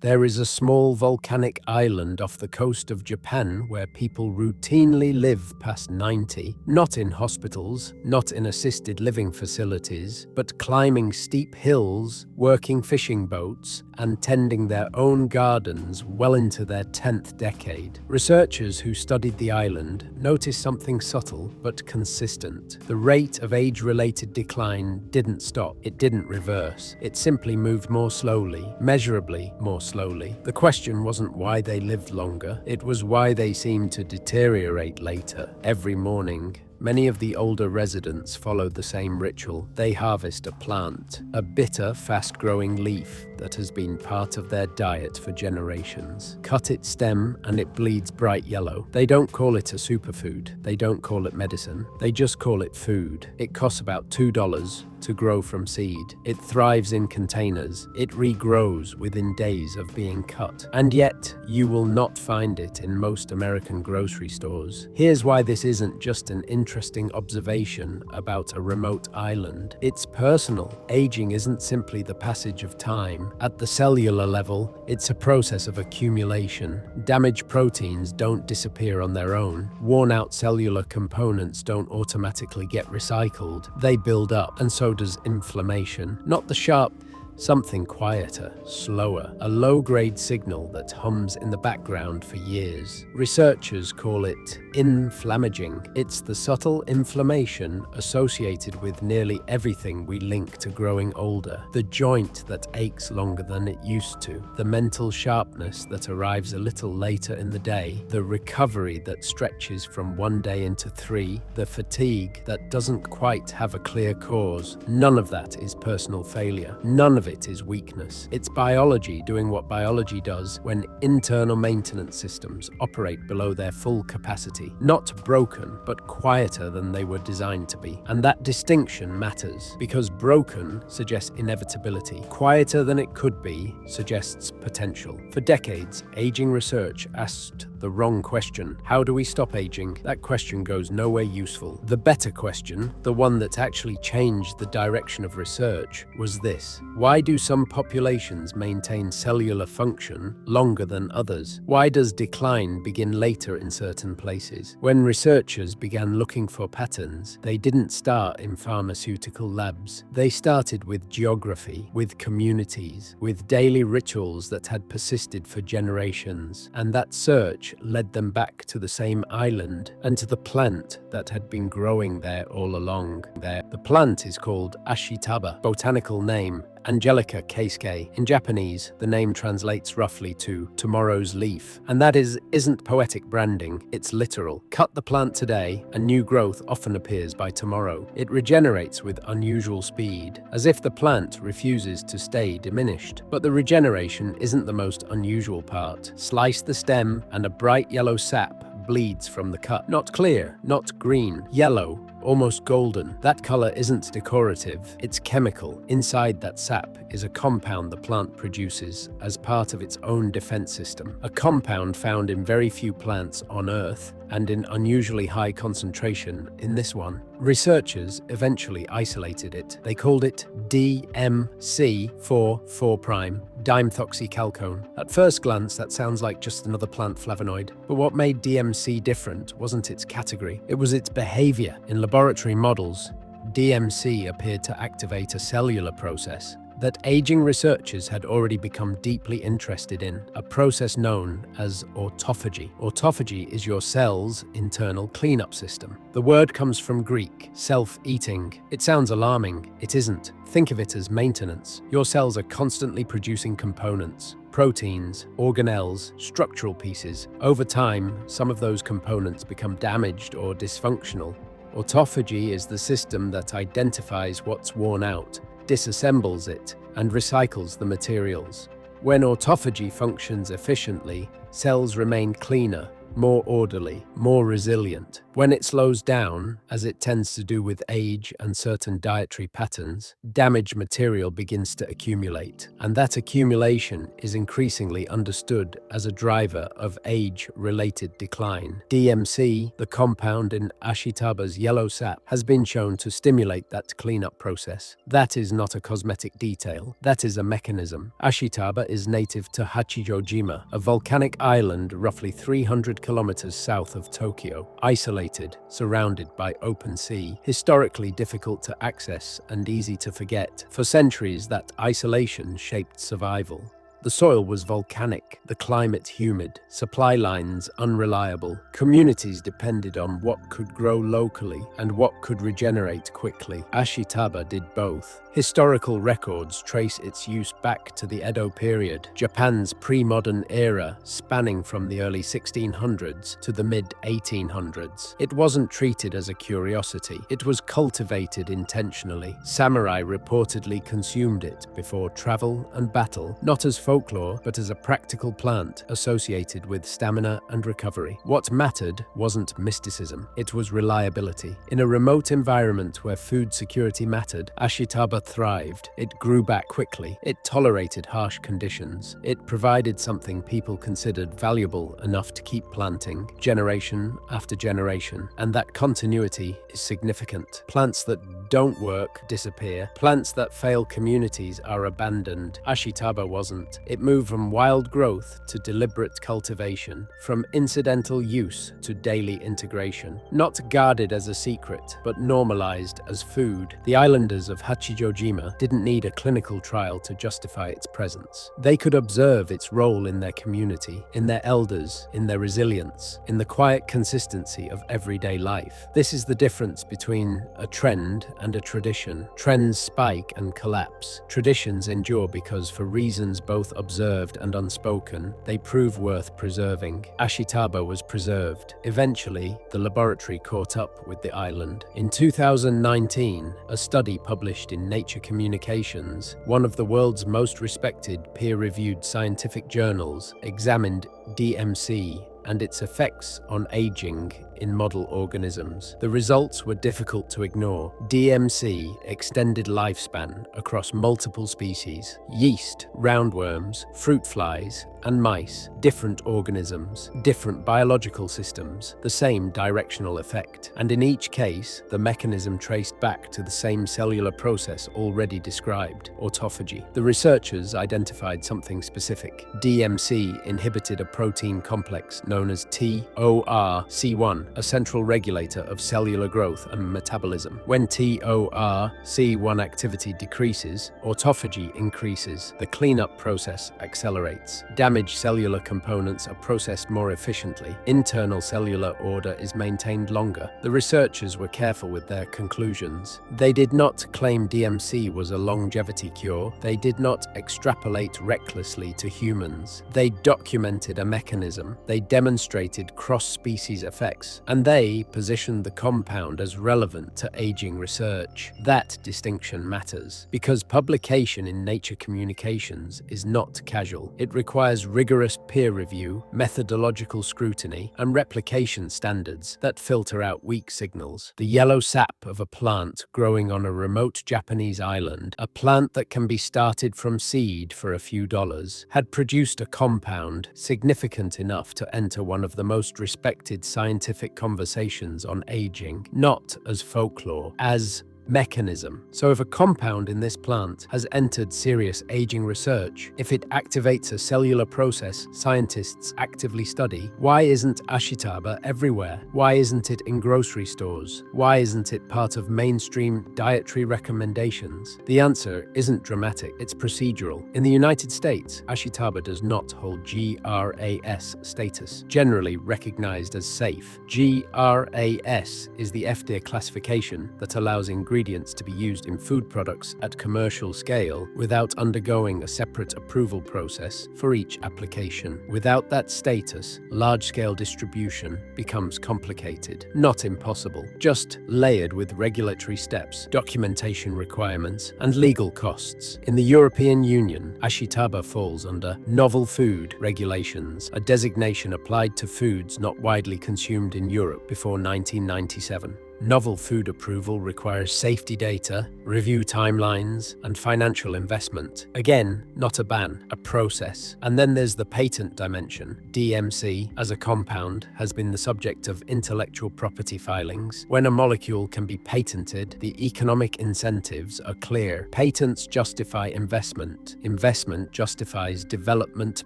There is a small volcanic island off the coast of Japan where people routinely live past 90, not in hospitals, not in assisted living facilities, but climbing steep hills, working fishing boats, and tending their own gardens well into their 10th decade. Researchers who studied the island noticed something subtle but consistent. The rate of age-related decline didn't stop. It didn't reverse. It simply moved more slowly, measurably more slowly. The question wasn't why they lived longer, it was why they seemed to deteriorate later. Every morning, many of the older residents followed the same ritual. They harvest a plant, a bitter, fast-growing leaf that has been part of their diet for generations. Cut its stem and it bleeds bright yellow. They don't call it a superfood. They don't call it medicine. They just call it food. It costs about $2 to grow from seed. It thrives in containers. It regrows within days of being cut. And yet, you will not find it in most American grocery stores. Here's why this isn't just an interesting observation about a remote island. It's personal. Aging isn't simply the passage of time. At the cellular level, it's a process of accumulation. Damaged proteins don't disappear on their own. Worn-out cellular components don't automatically get recycled. They build up, and so does inflammation. Not the sharp, something quieter, slower, a low-grade signal that hums in the background for years. Researchers call it inflammaging. It's the subtle inflammation associated with nearly everything we link to growing older. The joint that aches longer than it used to, the mental sharpness that arrives a little later in the day, the recovery that stretches from one day into three, the fatigue that doesn't quite have a clear cause. None of that is personal failure. None of it is weakness. It's biology doing what biology does when internal maintenance systems operate below their full capacity. Not broken, but quieter than they were designed to be. And that distinction matters, because broken suggests inevitability. Quieter than it could be suggests potential. For decades, aging research asked the wrong question. How do we stop aging? That question goes nowhere useful. The better question, the one that actually changed the direction of research, was this. Why do some populations maintain cellular function longer than others? Why does decline begin later in certain places? When researchers began looking for patterns, they didn't start in pharmaceutical labs. They started with geography, with communities, with daily rituals that had persisted for generations. And that search led them back to the same island and to the plant that had been growing there all along. The plant is called Ashitaba, botanical name Angelica keisuke. In Japanese, the name translates roughly to tomorrow's leaf. And that isn't poetic branding, it's literal. Cut the plant today, and new growth often appears by tomorrow. It regenerates with unusual speed, as if the plant refuses to stay diminished. But the regeneration isn't the most unusual part. Slice the stem, and a bright yellow sap bleeds from the cut. Not clear, not green, yellow, almost golden. That color isn't decorative, it's chemical. Inside that sap is a compound the plant produces as part of its own defense system. A compound found in very few plants on Earth and in unusually high concentration in this one. Researchers eventually isolated it. They called it DMC4,4', dimethoxychalcone. At first glance, that sounds like just another plant flavonoid. But what made DMC different wasn't its category, it was its behavior. In laboratory models, DMC appeared to activate a cellular process that aging researchers had already become deeply interested in, a process known as autophagy. Autophagy is your cell's internal cleanup system. The word comes from Greek, self-eating. It sounds alarming. It isn't. Think of it as maintenance. Your cells are constantly producing components, proteins, organelles, structural pieces. Over time, some of those components become damaged or dysfunctional. Autophagy is the system that identifies what's worn out, disassembles it, and recycles the materials. When autophagy functions efficiently, cells remain cleaner, more orderly, more resilient. When it slows down, as it tends to do with age and certain dietary patterns, damaged material begins to accumulate, and that accumulation is increasingly understood as a driver of age-related decline. DMC, the compound in Ashitaba's yellow sap, has been shown to stimulate that cleanup process. That is not a cosmetic detail, that is a mechanism. Ashitaba is native to Hachijō-jima, a volcanic island roughly 300 kilometers south of Tokyo, isolated, surrounded by open sea, historically difficult to access and easy to forget. For centuries, that isolation shaped survival. The soil was volcanic, the climate humid, supply lines unreliable. Communities depended on what could grow locally and what could regenerate quickly. Ashitaba did both. Historical records trace its use back to the Edo period, Japan's pre-modern era spanning from the early 1600s to the mid-1800s. It wasn't treated as a curiosity, it was cultivated intentionally. Samurai reportedly consumed it before travel and battle, not as folklore, but as a practical plant associated with stamina and recovery. What mattered wasn't mysticism, it was reliability. In a remote environment where food security mattered, Ashitaba thrived. It grew back quickly. It tolerated harsh conditions. It provided something people considered valuable enough to keep planting, generation after generation. And that continuity is significant. Plants that don't work disappear. Plants that fail communities are abandoned. Ashitaba wasn't. It moved from wild growth to deliberate cultivation, from incidental use to daily integration. Not guarded as a secret, but normalized as food. The islanders of Hachijō-jima didn't need a clinical trial to justify its presence. They could observe its role in their community, in their elders, in their resilience, in the quiet consistency of everyday life. This is the difference between a trend and a tradition. Trends spike and collapse. Traditions endure because, for reasons both observed and unspoken, they prove worth preserving. Ashitaba was preserved. Eventually, the laboratory caught up with the island. In 2019, a study published in Nature Communications, one of the world's most respected peer-reviewed scientific journals, examined DMC and its effects on aging in model organisms. The results were difficult to ignore. DMC extended lifespan across multiple species: yeast, roundworms, fruit flies, and mice. Different organisms, different biological systems, the same directional effect. And in each case, the mechanism traced back to the same cellular process already described: autophagy. The researchers identified something specific. DMC inhibited a protein complex known as TORC1, a central regulator of cellular growth and metabolism. When TORC1 activity decreases, autophagy increases. The cleanup process accelerates. Damaged cellular components are processed more efficiently. Internal cellular order is maintained longer. The researchers were careful with their conclusions. They did not claim DMC was a longevity cure. They did not extrapolate recklessly to humans. They documented a mechanism. They demonstrated cross-species effects, and they positioned the compound as relevant to aging research. That distinction matters, because publication in Nature Communications is not casual. It requires rigorous peer review, methodological scrutiny, and replication standards that filter out weak signals. The yellow sap of a plant growing on a remote Japanese island, a plant that can be started from seed for a few dollars, had produced a compound significant enough to enter one of the most respected scientific conversations on aging, not as folklore, as mechanism. So if a compound in this plant has entered serious aging research, if it activates a cellular process scientists actively study, why isn't Ashitaba everywhere? Why isn't it in grocery stores? Why isn't it part of mainstream dietary recommendations? The answer isn't dramatic, it's procedural. In the United States, Ashitaba does not hold GRAS status, generally recognized as safe. GRAS is the FDA classification that allows ingredients ingredients to be used in food products at commercial scale without undergoing a separate approval process for each application. Without that status, large-scale distribution becomes complicated, not impossible, just layered with regulatory steps, documentation requirements, and legal costs. In the European Union, Ashitaba falls under Novel Food Regulations, a designation applied to foods not widely consumed in Europe before 1997. Novel food approval requires safety data, review timelines, and financial investment. Again, not a ban, a process. And then there's the patent dimension. DMC, as a compound, has been the subject of intellectual property filings. When a molecule can be patented, the economic incentives are clear. Patents justify investment. Investment justifies development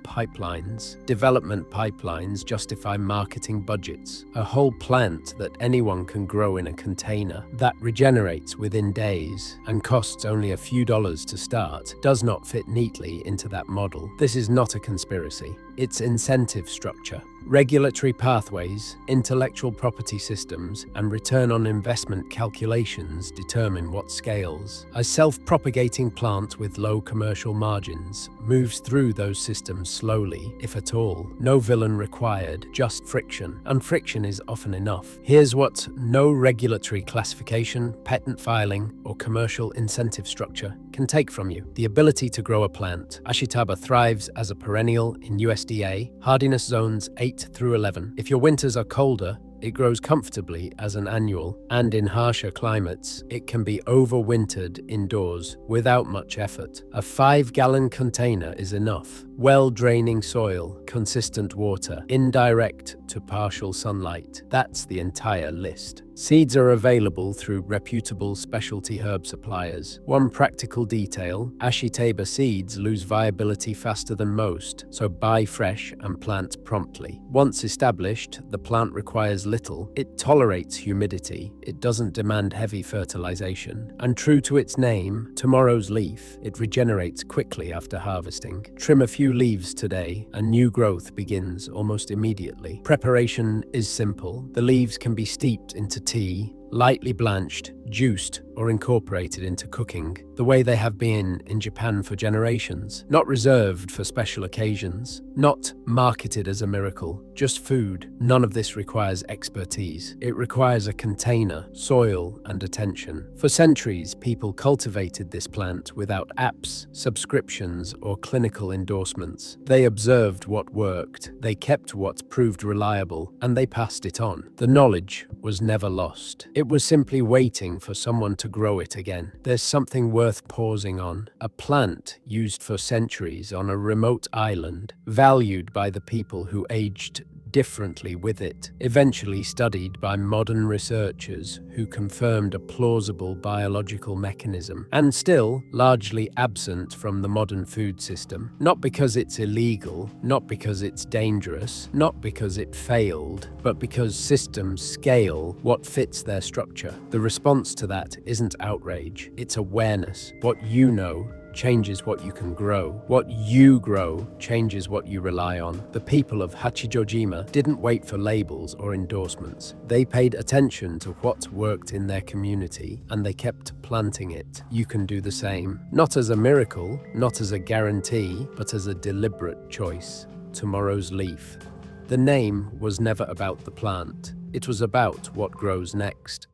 pipelines. Development pipelines justify marketing budgets. A whole plant that anyone can grow in a container that regenerates within days and costs only a few dollars to start does not fit neatly into that model. This is not a conspiracy. It's incentive structure. Regulatory pathways, intellectual property systems, and return on investment calculations determine what scales. A self-propagating plant with low commercial margins moves through those systems slowly, if at all. No villain required, just friction, and friction is often enough. Here's what no regulatory classification, patent filing, or commercial incentive structure can take from you: the ability to grow a plant. Ashitaba thrives as a perennial in USDA, hardiness zones 8 through 11. If your winters are colder, it grows comfortably as an annual, and in harsher climates, it can be overwintered indoors without much effort. A 5-gallon container is enough. Well-draining soil, consistent water, indirect to partial sunlight. That's the entire list. Seeds are available through reputable specialty herb suppliers. One practical detail: Ashitaba seeds lose viability faster than most, so buy fresh and plant promptly. Once established, the plant requires little. It tolerates humidity. It doesn't demand heavy fertilization. And true to its name, tomorrow's leaf, it regenerates quickly after harvesting. Trim a few leaves today, and new growth begins almost immediately. Preparation is simple. The leaves can be steeped into tea, lightly blanched, juiced, or incorporated into cooking, the way they have been in Japan for generations. Not reserved for special occasions, not marketed as a miracle, just food. None of this requires expertise. It requires a container, soil, and attention. For centuries, people cultivated this plant without apps, subscriptions, or clinical endorsements. They observed what worked, they kept what proved reliable, and they passed it on. The knowledge was never lost. It was simply waiting for someone to grow it again. There's something worth pausing on. A plant used for centuries on a remote island, valued by the people who aged differently with it, eventually studied by modern researchers who confirmed a plausible biological mechanism, and still largely absent from the modern food system. Not because it's illegal, not because it's dangerous, not because it failed, but because systems scale what fits their structure. The response to that isn't outrage, it's awareness. What you know changes what you can grow. What you grow changes what you rely on. The people of Hachijō-jima didn't wait for labels or endorsements. They paid attention to what worked in their community, and they kept planting it. You can do the same. Not as a miracle, not as a guarantee, but as a deliberate choice. Tomorrow's leaf. The name was never about the plant. It was about what grows next.